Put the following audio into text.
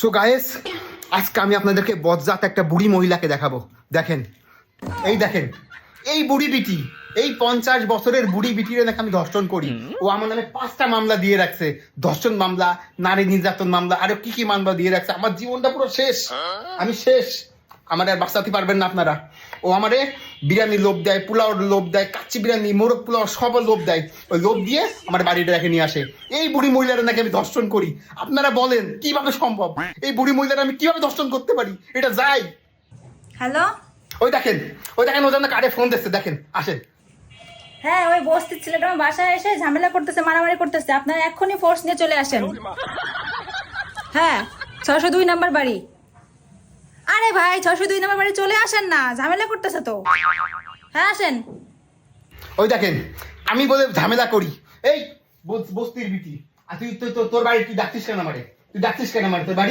So guys, আজকে আমি আপনাদেরকে বজ্জাত একটা বুড়ি মহিলাকে দেখাবো। দেখেন, দেখেন এই বুড়ি বিটি, এই 50 বছরের বুড়ি বিটিরে নাকি আমি ধর্ষণ করি। ও আমার নামে 5টা মামলা দিয়ে রাখছে, ধর্ষণ মামলা, নারী নির্যাতন মামলা, আরো কি কি মামলা দিয়ে রাখছে। আমার জীবনটা পুরো শেষ, আমি শেষ। আমার আর বাঁচাতে পারবেন না আপনারা। ও আমারে বিরিয়ানি লোভ দেয়, পোলাও লোভ দেয়, কাচ্চি বিরিয়ানি, মোরগ পোলাও সব লোভ দেয়। ওই লোভ দিয়ে আমার বাড়িটা রেখে নিয়ে আসে। এই বুড়ি মহিলারা নাকি আমি ধর্ষণ করি। আপনারা বলেন কিভাবে সম্ভব? এই বুড়ি মহিলারা আমি কিভাবে ধর্ষণ করতে পারি? এটা যাই। হ্যালো, ওই দেখেন ও যেন কারে ফোন দিচ্ছে, দেখেন, আসেন। হ্যাঁ ওই বস্তির ছেলেটা আমার বাসায় এসে ঝামেলা করতেছে, মারামারি করতেছে। আপনারা এক্ষুনি ফোর্স নিয়ে চলে আসেন। হ্যাঁ, 602 নাম্বার বাড়ি। আরে ভাই, 602 নাম্বার বাড়ি চলে আসেন না, ঝামেলা করতেছে তো। হ্যাঁ আসেন। ওই দেখেন, আমি বলে ঝামেলা করি। এই বস্তির বিটি, আর তুই তোর বাড়ি তুই ডাকছিস কেন আমারে? তুই ডাকছিস কেন আমারে তোর বাড়ি?